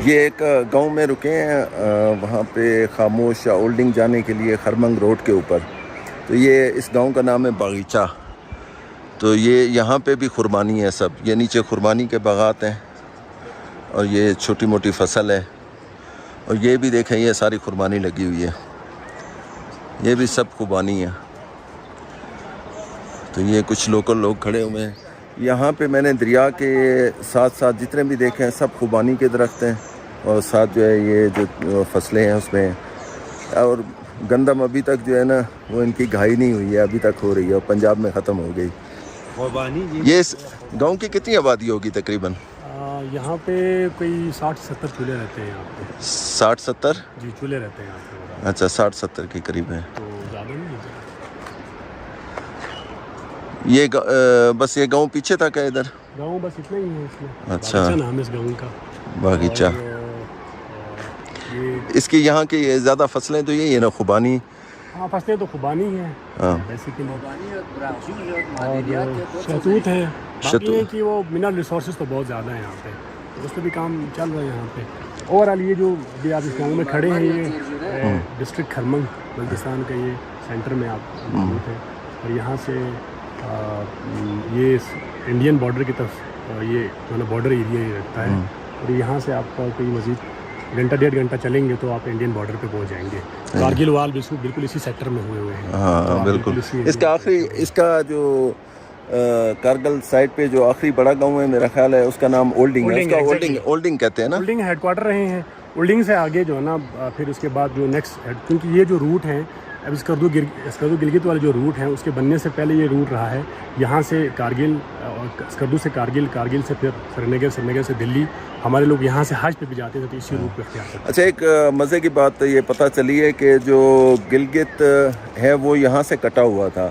یہ ایک گاؤں میں رکے ہیں، وہاں پہ خاموش اولڈنگ جانے کے لیے خرمنگ روڈ کے اوپر. تو یہ اس گاؤں کا نام ہے باغیچہ. تو یہ یہاں پہ بھی خرمانی ہے سب. یہ نیچے خرمانی کے باغات ہیں اور یہ چھوٹی موٹی فصل ہے. اور یہ بھی دیکھیں یہ ساری خرمانی لگی ہوئی ہے. یہ بھی سب خوبانی ہے. تو یہ کچھ لوکل لوگ کھڑے ہوئے ہیں یہاں پہ. میں نے دریا کے ساتھ ساتھ جتنے بھی دیکھے ہیں سب خوبانی کے درخت ہیں، اور ساتھ جو ہے یہ جو فصلیں ہیں اس میں. اور گندم ابھی تک جو ہے نا وہ ان کی گھائی نہیں ہوئی ہے، ابھی تک ہو رہی ہے اور پنجاب میں ختم ہو گئی. یہ اس گاؤں کی کتنی آبادی ہوگی تقریباً؟ یہاں پہ کوئی 60-70 چولہے رہتے ہیں یہاں پہ. 60-70 جی چولہے رہتے ہیں یہاں پہ. اچھا 60-70 کے قریب ہیں. تو زیادہ نہیں ہے. یہ بس یہ گاؤں پیچھے تک ہے ادھر؟ گاؤں بس اتنا ہی ہے اس میں. اچھا باغیچہ نام ہے اس گاؤں کا. باغیچہ. یہ اس کی یہاں کی زیادہ فصلیں تو یہی ہے نا خوبانی؟ ہاں فصلیں تو خوبانی ہیں بیسیکلی، اور شہتوت ہے. باقی ہے کہ وہ منرل ریسورسز تو بہت زیادہ ہیں یہاں پہ، اس پہ بھی کام چل رہا ہے یہاں پہ. اوور آل یہ جو ابھی آپ اس گاؤں میں کھڑے ہیں یہ ڈسٹرکٹ خرمنگ بلتستان کا یہ سینٹر میں آپ موجود ہے. اور یہاں سے یہ انڈین بارڈر کی طرف یہ جو ہے بارڈر ایریا ہی رکھتا ہے. اور یہاں سے آپ کا کوئی مزید گھنٹہ 1.5 گھنٹہ چلیں گے تو آپ انڈین بارڈر پہ پہنچ جائیں گے. کارگل وال بالکل اسی سیکٹر میں ہوئے ہیں. ہاں بالکل. اس کا آخری اس کا جو کارگل سائٹ پہ جو آخری بڑا گاؤں ہے میرا خیال ہے اس کا نام اولڈنگ ہے. اس کا اولڈنگ کہتے ہیں نا. اولڈنگ ہیڈ کوارٹر رہے ہیں. اولڈنگ سے آگے جو ہے نا پھر اس کے بعد جو نیکسٹ کیونکہ یہ جو روٹ ہیں اب اسکردو گلگت والے جو روٹ ہیں اس کے بننے سے پہلے یہ روٹ رہا ہے یہاں سے کارگل، اسکردو سے کارگل سے پھر سرینگر سے دلی. ہمارے لوگ یہاں سے حج پہ بھی جاتے تھے تو اسی روٹ پہ اختیار کرتے. اچھا ایک مزے کی بات یہ پتہ چلی ہے کہ جو گلگت ہے وہ یہاں سے کٹا ہوا تھا.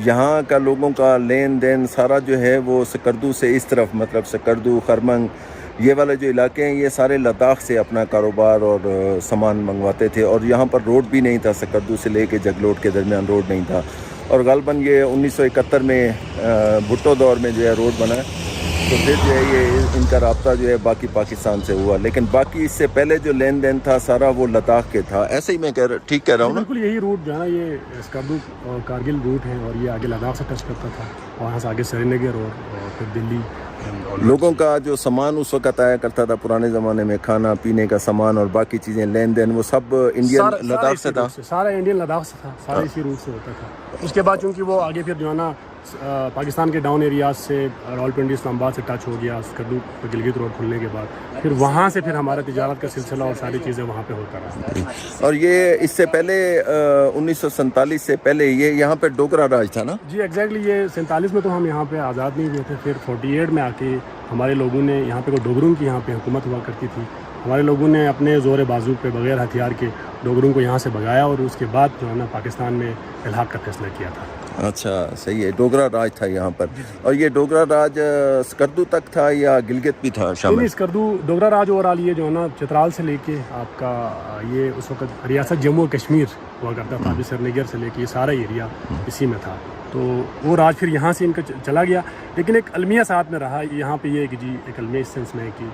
یہاں کا لوگوں کا لین دین سارا جو ہے وہ سکردو سے اس طرف، مطلب سکردو خرمنگ یہ والے جو علاقے ہیں یہ سارے لداخ سے اپنا کاروبار اور سامان منگواتے تھے. اور یہاں پر روڈ بھی نہیں تھا، سکردو سے لے کے جگلوٹ کے درمیان روڈ نہیں تھا. اور غالباً یہ 1971 میں بھٹو دور میں جو ہے روڈ بنا، تو پھر جو ہے یہ ان کا رابطہ جو ہے باقی پاکستان سے ہوا. لیکن باقی اس سے پہلے جو لین دین تھا سارا وہ لداخ کے تھا. ایسے ہی میں ٹھیک کہہ رہا ہوں نا؟ بالکل یہی روٹ جو ہے نا یہ اسکردو اور کارگل روٹ ہے، اور یہ آگے لداخ سے ٹچ کرتا تھا، اور وہاں سے آگے سرینگر اور پھر دلی. لوگوں کا جو سامان اس وقت آیا کرتا تھا پرانے زمانے میں، کھانا پینے کا سامان اور باقی چیزیں لین دین، وہ سب انڈین لداخ سے تھا. سارا انڈین لداخ سے تھا، سارا اسی روٹ سے ہوتا تھا. اس کے بعد چونکہ وہ آگے پھر جو ہے نا پاکستان کے ڈاؤن ایریاز سے راولپنڈی اسلام آباد سے ٹچ ہو گیا اسکردو گلگت روڈ کھلنے کے بعد، پھر وہاں سے پھر ہمارا تجارت کا سلسلہ اور ساری چیزیں وہاں پہ ہوتا رہا. اور یہ اس سے پہلے 1947 سے پہلے یہ یہاں پہ ڈوگرا راج تھا نا؟ جی ایگزیکٹلی. یہ 47 میں تو ہم یہاں پہ آزاد نہیں ہوئے تھے. پھر 48 میں آ کے ہمارے لوگوں نے یہاں پہ ڈوگروں کی یہاں پہ حکومت ہوا کرتی تھی. ہمارے لوگوں نے اپنے زور بازو پہ بغیر ہتھیار کے ڈوگروں کو یہاں سے بھگایا اور اس کے بعد جو ہے نا پاکستان میں الحاق کا فیصلہ کیا تھا. اچھا صحیح ہے. ڈوگرا راج تھا یہاں پر. اور یہ ڈوگرا راج سکردو تک تھا یا گلگت بھی تھا شامل؟ نہیں سکردو ڈوگرا راج اوور آل یہ جو ہے نا چترال سے لے کے آپ کا یہ اس وقت ریاست جموں و کشمیر ہوا کرتا تھا. ابھی سرینگر سے لے کے یہ سارا ایریا اسی میں تھا. تو وہ راج پھر یہاں سے ان کا چلا گیا. لیکن ایک المیہ ساتھ میں رہا یہاں پہ یہ کہ جی ایک المیہ اس سینس میں کہ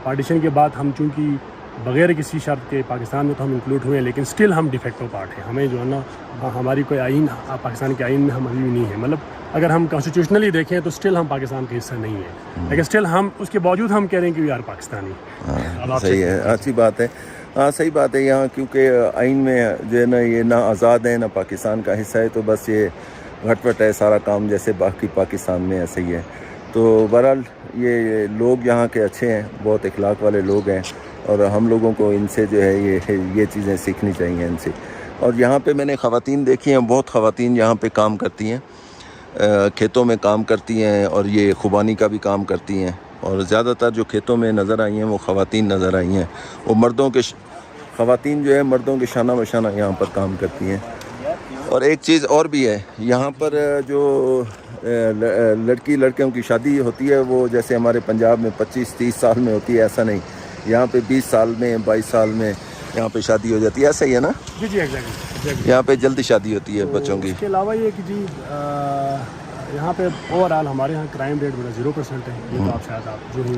پارٹیشن کے بعد ہم چونکہ بغیر کسی شرط کے پاکستان میں تو ہم انکلوڈ ہوئے ہیں، لیکن سٹل ہم ڈیفیکٹو پارٹ ہیں. ہمیں جو ہے نا ہماری کوئی آئین پاکستان کے آئین میں ہم ابھی بھی نہیں ہیں. مطلب اگر ہم کانسٹیٹیوشنلی دیکھیں تو سٹل ہم پاکستان کا حصہ نہیں ہیں، لیکن سٹل ہم اس کے باوجود ہم کہہ رہے ہیں کہ وی آر پاکستانی. صحیح ہے، اچھی بات ہے. ہاں صحیح بات ہے. یہاں کیونکہ آئین میں جو ہے نا یہ نہ آزاد ہے نہ پاکستان کا حصہ ہے، تو بس یہ گھٹ پٹ ہے سارا کام، جیسے باقی پاکستان میں ایسے ہی ہے. تو بہرحال یہ لوگ یہاں کے اچھے ہیں، بہت اخلاق والے لوگ ہیں، اور ہم لوگوں کو ان سے جو ہے یہ چیزیں سیکھنی چاہیے ان سے. اور یہاں پہ میں نے خواتین دیکھی ہیں، بہت خواتین یہاں پہ کام کرتی ہیں، کھیتوں میں کام کرتی ہیں اور یہ خوبانی کا بھی کام کرتی ہیں. اور زیادہ تر جو کھیتوں میں نظر آئی ہیں وہ خواتین نظر آئی ہیں. وہ خواتین جو ہے مردوں کے شانہ بشانہ یہاں پر کام کرتی ہیں. اور ایک چیز اور بھی ہے یہاں پر، جو لڑکیوں کی شادی ہوتی ہے وہ جیسے ہمارے پنجاب میں 25-30 سال میں ہوتی ہے، ایسا نہیں. یہاں پہ 20 سال میں 22 سال میں یہاں پہ شادی ہو جاتی ہے. ایسا ہی ہے نا؟ جی جی ایگزیکٹلی. یہاں پہ جلدی شادی ہوتی ہے بچوں کی. اس کے علاوہ یہ کہ جی یہاں پہ اوور آل ہمارے یہاں کرائم ریٹ 0% ہے. یہ تو آپ شاید آپ جو ہی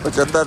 75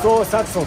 100, 700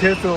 600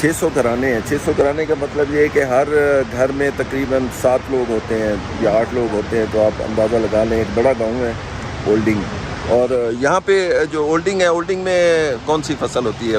600 گھرانے ہیں. 600 گھرانے کا مطلب یہ ہے کہ ہر گھر میں تقریباً 7 لوگ ہوتے ہیں یا 8 لوگ ہوتے ہیں, تو آپ اندازہ لگا لیں ایک بڑا گاؤں ہے اولڈنگ. اور یہاں پہ جو اولڈنگ ہے, اولڈنگ میں کون سی فصل ہوتی ہے؟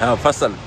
ہاں فصل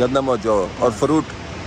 گندم اور جو, اور فروٹ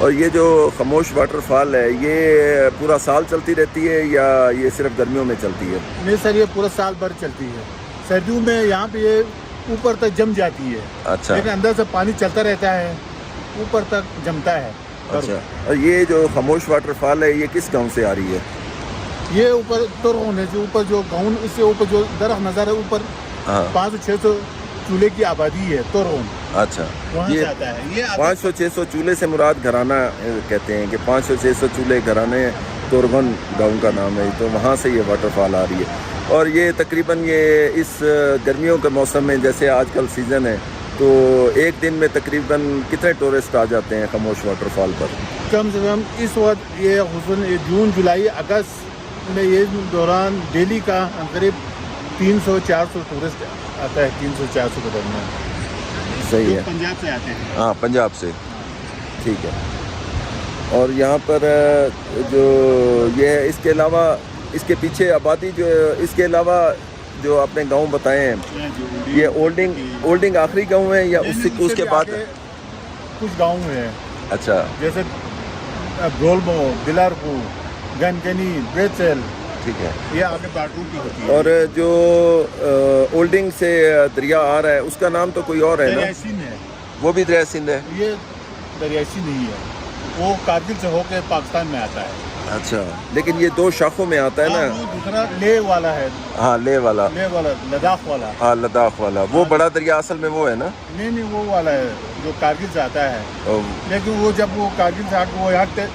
اور یہ جو خاموش واٹر فال ہے یہ پورا سال چلتی رہتی ہے یا یہ صرف گرمیوں میں چلتی ہے؟ نہیں سر یہ پورا سال بھر چلتی ہے. سردیوں میں یہاں پہ یہ اوپر تک جم جاتی ہے, اچھا لیکن اندر سے پانی چلتا رہتا ہے, اوپر تک جمتا ہے. اچھا. اور یہ جو خاموش واٹر فال ہے یہ کس گاؤں سے آ رہی ہے؟ یہ اوپر ترغون ہے, جو اوپر جو گاؤں اس سے اوپر جو درخت نظر ہے اوپر ہاں 500-600 چولہے کی آبادی ہے ترغون, اچھا. وہاں یہ سے آتا ہے. یہ 500-600 چولہے سے مراد گھرانہ کہتے ہیں کہ 500-600 چولہے گھرانے تورغن گاؤں کا نام ہے, تو وہاں سے یہ واٹر فال آ رہی ہے. اور یہ تقریباً یہ اس گرمیوں کے موسم میں جیسے آج کل سیزن ہے تو ایک دن میں تقریباً کتنے ٹورسٹ آ جاتے ہیں خاموش واٹر فال پر؟ کم سے کم اس وقت یہ خصوصاً جون جولائی اگست میں یہ دوران ڈیلی کا قریب 300-400 ٹورسٹ آتا ہے. 300-400 کے درمیان صحیح ہے. پنجاب سے آتے ہیں. ہاں پنجاب سے, ٹھیک ہے. اور یہاں پر جو یہ ہے اس کے علاوہ اس کے پیچھے آبادی جو اس کے علاوہ جو آپ نے گاؤں بتائے ہیں یہ اولڈنگ آخری گاؤں ہے یا اس کے بعد کچھ گاؤں ہیں اچھا جیسے گولمو, بلارپو, گنکنی, بیچل, ٹھیک ہے. یہ آگے باٹرو کی ہوتی ہے. اور جو اولڈنگ سے دریا آ رہا ہے اس کا نام تو کوئی اور ہے نا؟ دریائے سندھ ہے. وہ بھی دریا سندھ ہے. یہ دریائے سندھ نہیں ہے, وہ کارگل سے ہو کے پاکستان میں آتا ہے. اچھا, لیکن یہ 2 شاخوں میں آتا ہے نا. وہ دوسرا لے والا ہے. ہاں لے والا, لداخ والا. ہاں لداخ والا, وہ بڑا دریا اصل میں وہ ہے نا. نہیں وہ والا ہے جو کارگل سے آتا ہے. لیکن وہ جب وہ کارگل سے آ کے وہ یہاں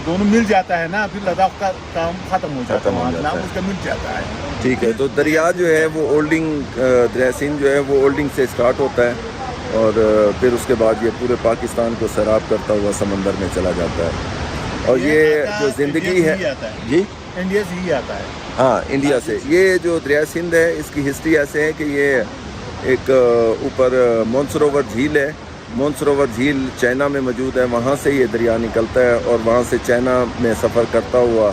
دونوں مل جاتا ہے نا, پھر لداخ کا کام ختم ہو جاتا ہے, نام اس کا مل جاتا ہے. ٹھیک ہے. تو دریا جو ہے وہ اولڈنگ دریا سندھ جو ہے وہ اولڈنگ سے اسٹارٹ ہوتا ہے اور پھر اس کے بعد یہ پورے پاکستان کو سیراب کرتا ہوا سمندر میں چلا جاتا ہے. اور یہ جو زندگی ہے جی انڈیا سے ہی آتا ہے. ہاں انڈیا سے. یہ جو دریا سندھ ہے اس کی ہسٹری ایسے ہے کہ یہ ایک اوپر مونسروور جھیل ہے. مونسروور جھیل چائنا میں موجود ہے, وہاں سے یہ دریا نکلتا ہے اور وہاں سے چائنا میں سفر کرتا ہوا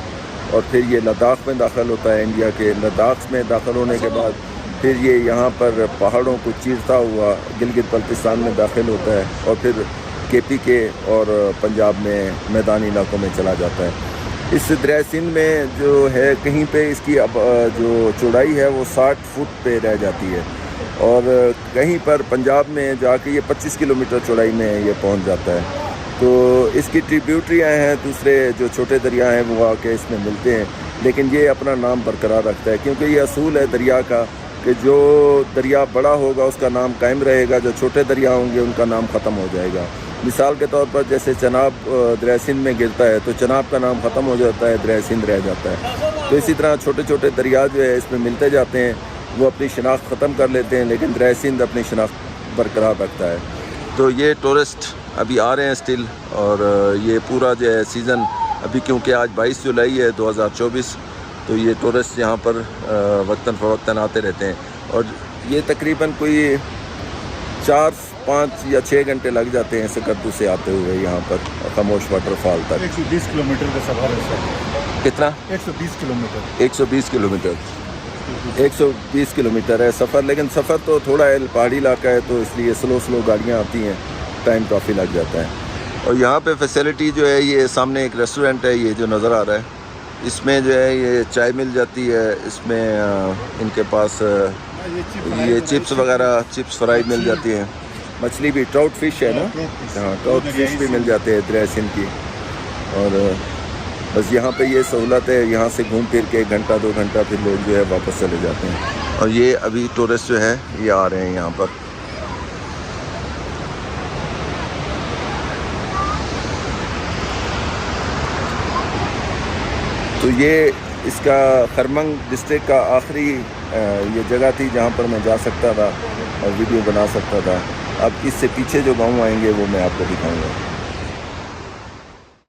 اور پھر یہ لداخ میں داخل ہوتا ہے. انڈیا کے لداخ میں داخل ہونے کے بعد پھر یہ یہاں پر پہاڑوں کو چیرتا ہوا گلگت بلتستان میں داخل ہوتا ہے اور پھر کے پی کے اور پنجاب میں میدانی علاقوں میں چلا جاتا ہے. اس دریا سندھ میں جو ہے کہیں پہ اس کی جو چوڑائی ہے وہ 60 فٹ پہ رہ جاتی ہے اور کہیں پر پنجاب میں جا کے یہ 25 کلومیٹر چوڑائی میں یہ پہنچ جاتا ہے. تو اس کی ٹریبیوٹریاں ہیں, دوسرے جو چھوٹے دریا ہیں وہ آ کے اس میں ملتے ہیں, لیکن یہ اپنا نام برقرار رکھتا ہے کیونکہ یہ اصول ہے دریا کا کہ جو دریا بڑا ہوگا اس کا نام قائم رہے گا, جو چھوٹے دریا ہوں گے ان کا نام ختم ہو جائے گا. مثال کے طور پر جیسے چناب دریا سندھ میں گرتا ہے تو چناب کا نام ختم ہو جاتا ہے, دریا سندھ رہ جاتا ہے. تو اسی طرح چھوٹے چھوٹے دریا جو ہے اس میں ملتے جاتے ہیں, وہ اپنی شناخت ختم کر لیتے ہیں لیکن دریا سندھ اپنی شناخت برقرار رکھتا ہے. تو یہ ٹورسٹ ابھی آ رہے ہیں اسٹل, اور یہ پورا جو ہے سیزن ابھی کیونکہ آج 22 جولائی ہے 2024 تو یہ ٹورسٹ یہاں پر وقتاً فوقتاً آتے رہتے ہیں. اور یہ تقریباً کوئی 4-5 یا 6 گھنٹے لگ جاتے ہیں سکردو سے آتے ہوئے یہاں پر خاموش واٹر فال تک. 120 کلومیٹر کا سفر ہے سر. کتنا؟ 120 کلومیٹر. 120 کلومیٹر. 120 کلومیٹر ہے سفر, لیکن سفر تو تھوڑا ہے, پہاڑی علاقہ ہے تو اس لیے سلو گاڑیاں آتی ہیں, ٹائم کافی لگ جاتا ہے. اور یہاں پہ فیسلٹی جو ہے یہ سامنے ایک ریسٹورنٹ ہے یہ جو نظر آ رہا ہے, اس میں جو ہے یہ چائے مل جاتی ہے, اس میں ان کے پاس یہ چپس وغیرہ چپس فرائی مل جاتی ہیں, مچھلی بھی ٹراؤٹ فش ہے نا, ہاں ٹراؤٹ فش بھی مل جاتے ہیں دریا سندھ کی. اور بس یہاں پہ یہ سہولت ہے, یہاں سے گھوم پھر کے 1 گھنٹہ 2 گھنٹہ پھر لوگ جو ہے واپس چلے جاتے ہیں. اور یہ ابھی ٹورسٹ جو ہے یہ آ رہے ہیں یہاں پر. تو یہ اس کا خرمنگ ڈسٹرکٹ کا آخری یہ جگہ تھی جہاں پر میں جا سکتا تھا اور ویڈیو بنا سکتا تھا. اب اس سے پیچھے جو گاؤں آئیں گے وہ میں آپ کو دکھاؤں گا.